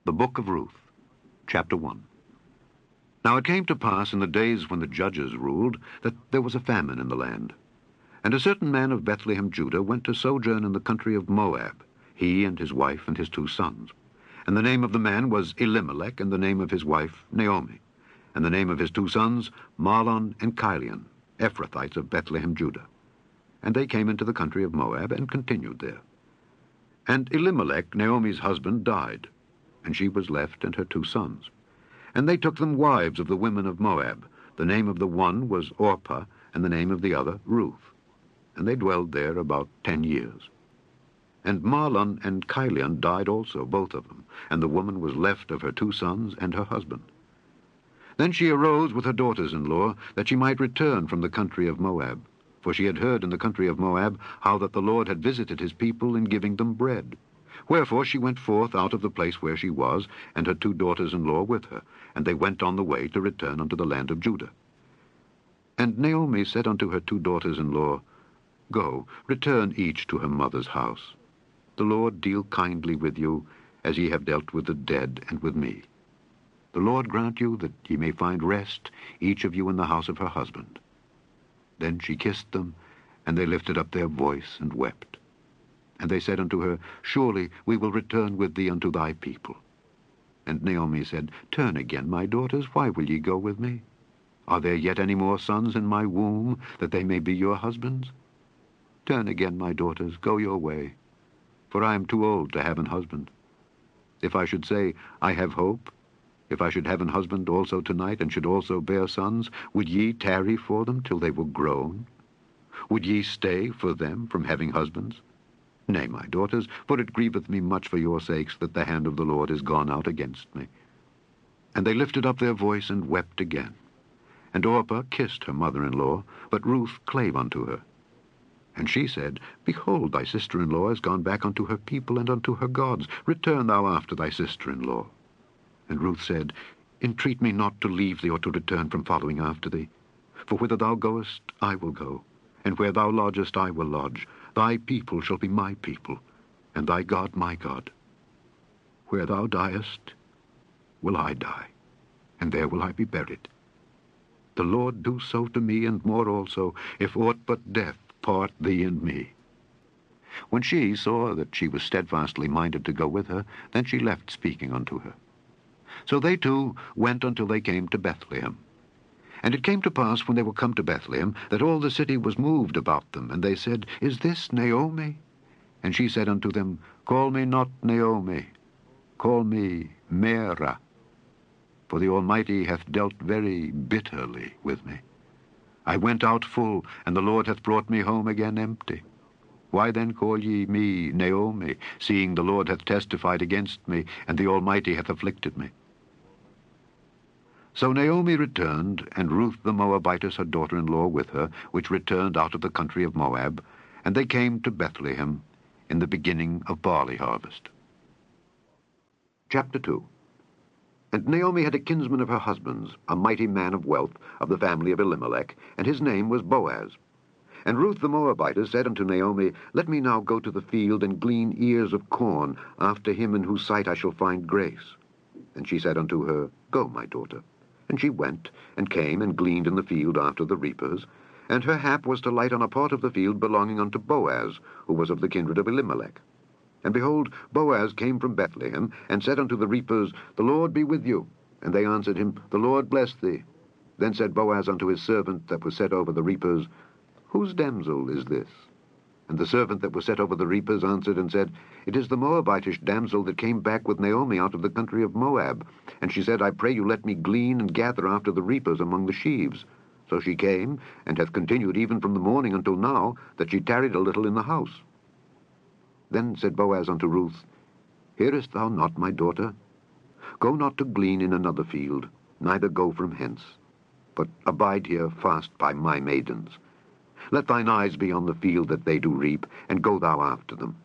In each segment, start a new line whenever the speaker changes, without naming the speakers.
The Book of Ruth, Chapter 1. Now it came to pass in the days when the judges ruled that there was a famine in the land. And a certain man of Bethlehem, Judah, went to sojourn in the country of Moab, he and his wife and his 2 sons. And the name of the man was Elimelech, and the name of his wife Naomi. And the name of his 2 sons, Mahlon and Chilion, Ephrathites of Bethlehem, Judah. And they came into the country of Moab, and continued there. And Elimelech, Naomi's husband, died, and she was left and her 2 sons. And they took them wives of the women of Moab. The name of the one was Orpah, and the name of the other Ruth. And they dwelled there about 10 years. And Mahlon and Chilion died also, both of them, and the woman was left of her 2 sons and her husband. Then she arose with her daughters-in-law, that she might return from the country of Moab. For she had heard in the country of Moab how that the Lord had visited his people in giving them bread. Wherefore she went forth out of the place where she was, and her 2 daughters-in-law with her, and they went on the way to return unto the land of Judah. And Naomi said unto her 2 daughters-in-law, Go, return each to her mother's house. The Lord deal kindly with you, as ye have dealt with the dead and with me. The Lord grant you that ye may find rest, each of you in the house of her husband. Then she kissed them, and they lifted up their voice and wept. And they said unto her, Surely we will return with thee unto thy people. And Naomi said, Turn again, my daughters, why will ye go with me? Are there yet any more sons in my womb, that they may be your husbands? Turn again, my daughters, go your way, for I am too old to have an husband. If I should say, I have hope, if I should have an husband also tonight, and should also bear sons, would ye tarry for them till they were grown? Would ye stay for them from having husbands? Nay, my daughters, for it grieveth me much for your sakes that the hand of the Lord is gone out against me. And they lifted up their voice and wept again. And Orpah kissed her mother-in-law, but Ruth clave unto her. And she said, Behold, thy sister-in-law is gone back unto her people and unto her gods. Return thou after thy sister-in-law. And Ruth said, Entreat me not to leave thee or to return from following after thee. For whither thou goest, I will go, and where thou lodgest, I will lodge. Thy people shall be my people, and thy God my God. Where thou diest, will I die, and there will I be buried. The Lord do so to me, and more also, if aught but death part thee and me. When she saw that she was steadfastly minded to go with her, then she left speaking unto her. So they 2 went until they came to Bethlehem. And it came to pass, when they were come to Bethlehem, that all the city was moved about them, and they said, Is this Naomi? And she said unto them, Call me not Naomi, call me Merah, for the Almighty hath dealt very bitterly with me. I went out full, and the Lord hath brought me home again empty. Why then call ye me Naomi, seeing the Lord hath testified against me, and the Almighty hath afflicted me? So Naomi returned, and Ruth the Moabitess her daughter-in-law with her, which returned out of the country of Moab, and they came to Bethlehem in the beginning of barley harvest. Chapter 2. And Naomi had a kinsman of her husband's, a mighty man of wealth, of the family of Elimelech, and his name was Boaz. And Ruth the Moabitess said unto Naomi, Let me now go to the field and glean ears of corn after him in whose sight I shall find grace. And she said unto her, Go, my daughter. And she went, and came, and gleaned in the field after the reapers. And her hap was to light on a part of the field belonging unto Boaz, who was of the kindred of Elimelech. And behold, Boaz came from Bethlehem, and said unto the reapers, The Lord be with you. And they answered him, The Lord bless thee. Then said Boaz unto his servant that was set over the reapers, Whose damsel is this? And the servant that was set over the reapers answered and said, It is the Moabitish damsel that came back with Naomi out of the country of Moab. And she said, I pray you let me glean and gather after the reapers among the sheaves. So she came, and hath continued even from the morning until now, that she tarried a little in the house. Then said Boaz unto Ruth, Hearest thou not, my daughter? Go not to glean in another field, neither go from hence, but abide here fast by my maidens. Let thine eyes be on the field that they do reap, and go thou after them.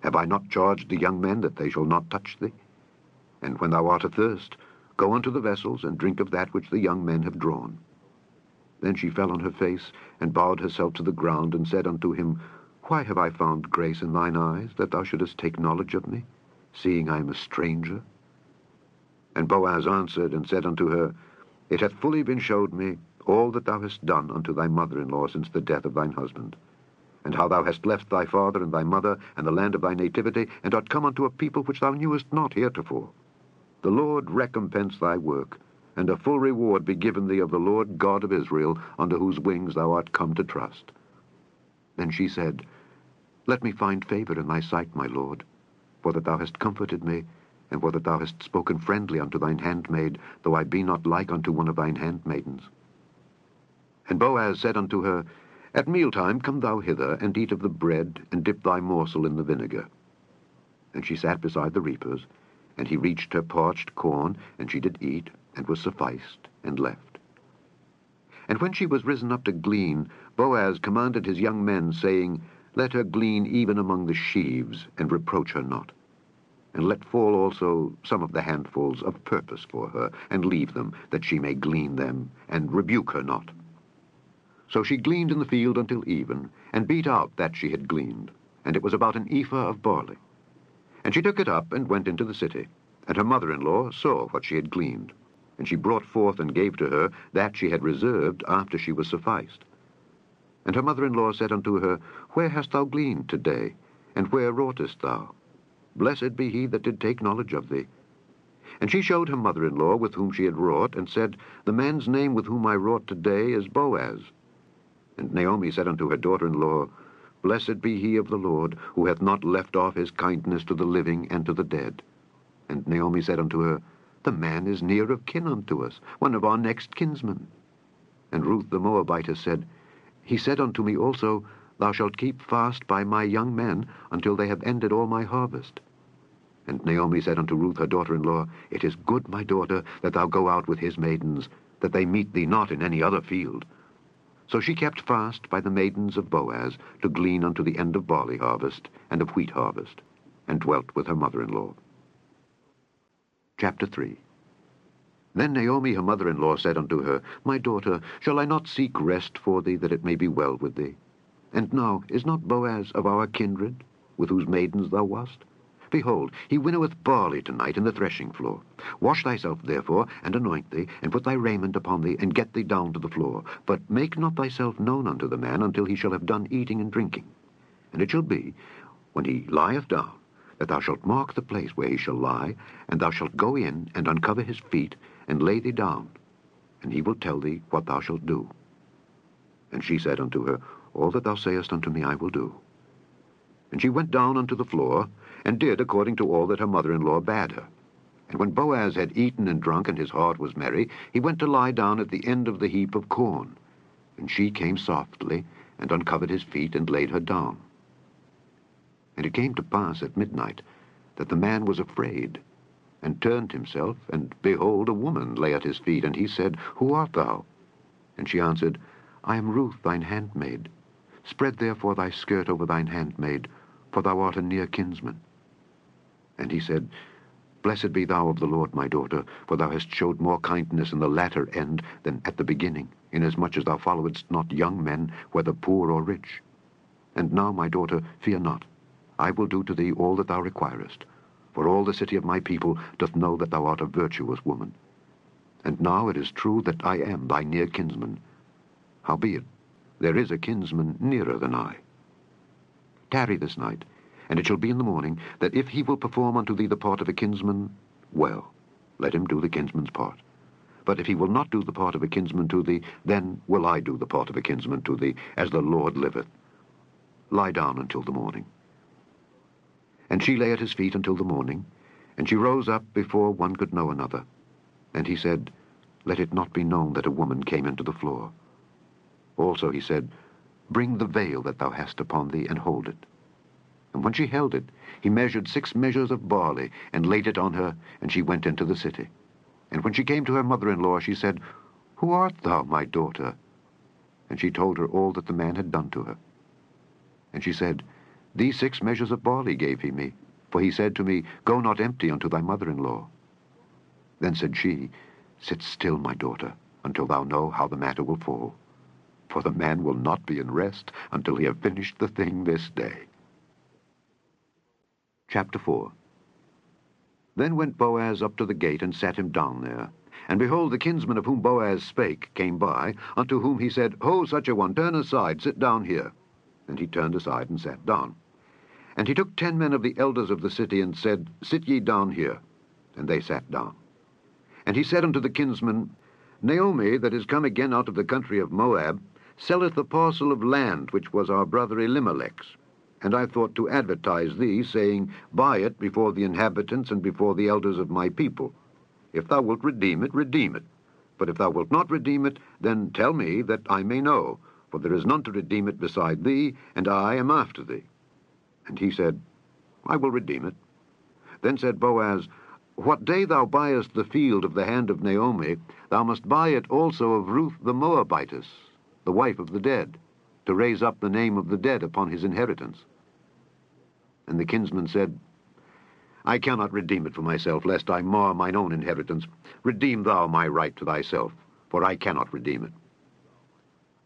Have I not charged the young men that they shall not touch thee? And when thou art athirst, go unto the vessels, and drink of that which the young men have drawn. Then she fell on her face, and bowed herself to the ground, and said unto him, Why have I found grace in thine eyes, that thou shouldest take knowledge of me, seeing I am a stranger? And Boaz answered and said unto her, It hath fully been showed me all that thou hast done unto thy mother-in-law since the death of thine husband, and how thou hast left thy father and thy mother and the land of thy nativity, and art come unto a people which thou knewest not heretofore. The Lord recompense thy work, and a full reward be given thee of the Lord God of Israel, under whose wings thou art come to trust. Then she said, Let me find favor in thy sight, my lord, for that thou hast comforted me, and for that thou hast spoken friendly unto thine handmaid, though I be not like unto one of thine handmaidens. And Boaz said unto her, At mealtime come thou hither, and eat of the bread, and dip thy morsel in the vinegar. And she sat beside the reapers, and he reached her parched corn, and she did eat, and was sufficed, and left. And when she was risen up to glean, Boaz commanded his young men, saying, Let her glean even among the sheaves, and reproach her not. And let fall also some of the handfuls of purpose for her, and leave them, that she may glean them, and rebuke her not. So she gleaned in the field until even, and beat out that she had gleaned, and it was about an ephah of barley. And she took it up, and went into the city. And her mother-in-law saw what she had gleaned. And she brought forth and gave to her that she had reserved after she was sufficed. And her mother-in-law said unto her, Where hast thou gleaned today? And where wroughtest thou? Blessed be he that did take knowledge of thee. And she showed her mother-in-law with whom she had wrought, and said, The man's name with whom I wrought today is Boaz. And Naomi said unto her daughter-in-law, Blessed be he of the Lord, who hath not left off his kindness to the living and to the dead. And Naomi said unto her, The man is near of kin unto us, one of our next kinsmen. And Ruth the Moabitess said, He said unto me also, Thou shalt keep fast by my young men until they have ended all my harvest. And Naomi said unto Ruth her daughter-in-law, It is good, my daughter, that thou go out with his maidens, that they meet thee not in any other field. So she kept fast by the maidens of Boaz to glean unto the end of barley harvest and of wheat harvest, and dwelt with her mother-in-law. Chapter 3. Then Naomi her mother-in-law said unto her, My daughter, shall I not seek rest for thee, that it may be well with thee? And now is not Boaz of our kindred, with whose maidens thou wast? Behold, he winnoweth barley tonight in the threshing floor. Wash thyself therefore, and anoint thee, and put thy raiment upon thee, and get thee down to the floor. But make not thyself known unto the man until he shall have done eating and drinking. And it shall be, when he lieth down, that thou shalt mark the place where he shall lie, and thou shalt go in, and uncover his feet, and lay thee down, and he will tell thee what thou shalt do. And she said unto her, All that thou sayest unto me I will do. And she went down unto the floor, and did according to all that her mother-in-law bade her. And when Boaz had eaten and drunk, and his heart was merry, he went to lie down at the end of the heap of corn. And she came softly, and uncovered his feet, and laid her down. And it came to pass at midnight, that the man was afraid, and turned himself, and behold, a woman lay at his feet. And he said, Who art thou? And she answered, I am Ruth thine handmaid. Spread therefore thy skirt over thine handmaid, for thou art a near kinsman. And he said, Blessed be thou of the Lord, my daughter, for thou hast showed more kindness in the latter end than at the beginning, inasmuch as thou followedst not young men, whether poor or rich. And now, my daughter, fear not. I will do to thee all that thou requirest, for all the city of my people doth know that thou art a virtuous woman. And now it is true that I am thy near kinsman. Howbeit, there is a kinsman nearer than I. Tarry this night, and it shall be in the morning, that if he will perform unto thee the part of a kinsman, well, let him do the kinsman's part. But if he will not do the part of a kinsman to thee, then will I do the part of a kinsman to thee, as the Lord liveth. Lie down until the morning. And she lay at his feet until the morning, and she rose up before one could know another. And he said, Let it not be known that a woman came into the floor. Also he said, Bring the veil that thou hast upon thee, and hold it. And when she held it, he measured 6 measures of barley, and laid it on her, and she went into the city. And when she came to her mother-in-law, she said, Who art thou, my daughter? And she told her all that the man had done to her. And she said, These 6 measures of barley gave he me, for he said to me, Go not empty unto thy mother-in-law. Then said she, Sit still, my daughter, until thou know how the matter will fall. For the man will not be in rest until he have finished the thing this day. Chapter 4. Then went Boaz up to the gate, and sat him down there. And behold, the kinsman of whom Boaz spake came by, unto whom he said, Ho, such a one, turn aside, sit down here. And he turned aside and sat down. And he took 10 men of the elders of the city, and said, Sit ye down here. And they sat down. And he said unto the kinsman, Naomi, that is come again out of the country of Moab, selleth the parcel of land which was our brother Elimelech's. And I thought to advertise thee, saying, Buy it before the inhabitants and before the elders of my people. If thou wilt redeem it, redeem it. But if thou wilt not redeem it, then tell me, that I may know, for there is none to redeem it beside thee, and I am after thee. And he said, I will redeem it. Then said Boaz, What day thou buyest the field of the hand of Naomi, thou must buy it also of Ruth the Moabitess, the wife of the dead, to raise up the name of the dead upon his inheritance. And the kinsman said, I cannot redeem it for myself, lest I mar mine own inheritance. Redeem thou my right to thyself, for I cannot redeem it.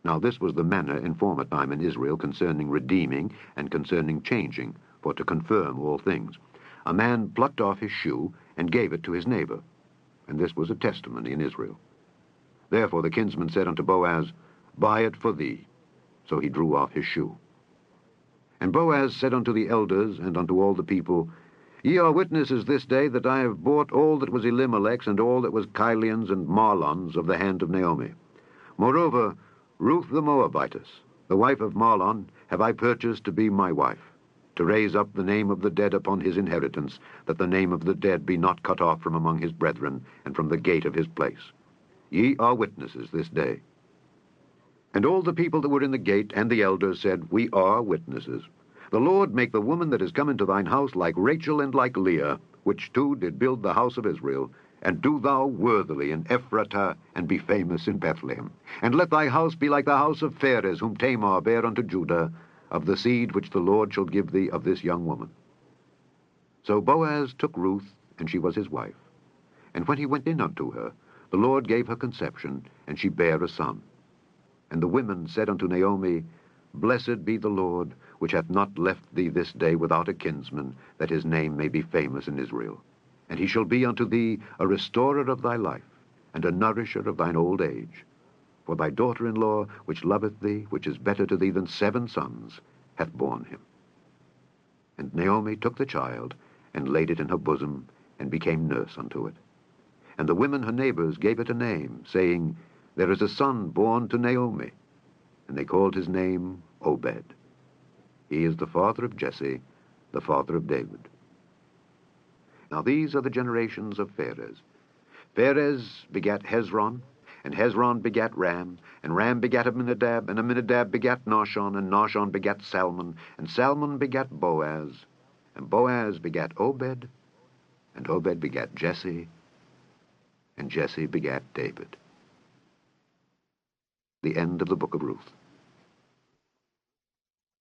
Now this was the manner in former time in Israel concerning redeeming and concerning changing, for to confirm all things. A man plucked off his shoe and gave it to his neighbor, and this was a testimony in Israel. Therefore the kinsman said unto Boaz, Buy it for thee. So he drew off his shoe. And Boaz said unto the elders and unto all the people, Ye are witnesses this day that I have bought all that was Elimelech's and all that was Chilion's and Mahlon's of the hand of Naomi. Moreover, Ruth the Moabitess, the wife of Mahlon, have I purchased to be my wife, to raise up the name of the dead upon his inheritance, that the name of the dead be not cut off from among his brethren, and from the gate of his place. Ye are witnesses this day. And all the people that were in the gate and the elders said, We are witnesses. The Lord make the woman that is come into thine house like Rachel and like Leah, which two did build the house of Israel, and do thou worthily in Ephratah, and be famous in Bethlehem. And let thy house be like the house of Pharez, whom Tamar bare unto Judah, of the seed which the Lord shall give thee of this young woman. So Boaz took Ruth, and she was his wife. And when he went in unto her, the Lord gave her conception, and she bare a son. And the women said unto Naomi, Blessed be the Lord, which hath not left thee this day without a kinsman, that his name may be famous in Israel. And he shall be unto thee a restorer of thy life, and a nourisher of thine old age. For thy daughter-in-law, which loveth thee, which is better to thee than 7 sons, hath borne him. And Naomi took the child, and laid it in her bosom, and became nurse unto it. And the women her neighbors gave it a name, saying, There is a son born to Naomi. And they called his name Obed. He is the father of Jesse, the father of David. Now these are the generations of Pharez. Pharez begat Hezron, and Hezron begat Ram, and Ram begat Amminadab, and Amminadab begat Nahshon, and Nahshon begat Salmon, and Salmon begat Boaz, and Boaz begat Obed, and Obed begat Jesse, and Jesse begat David. The end of the book of Ruth.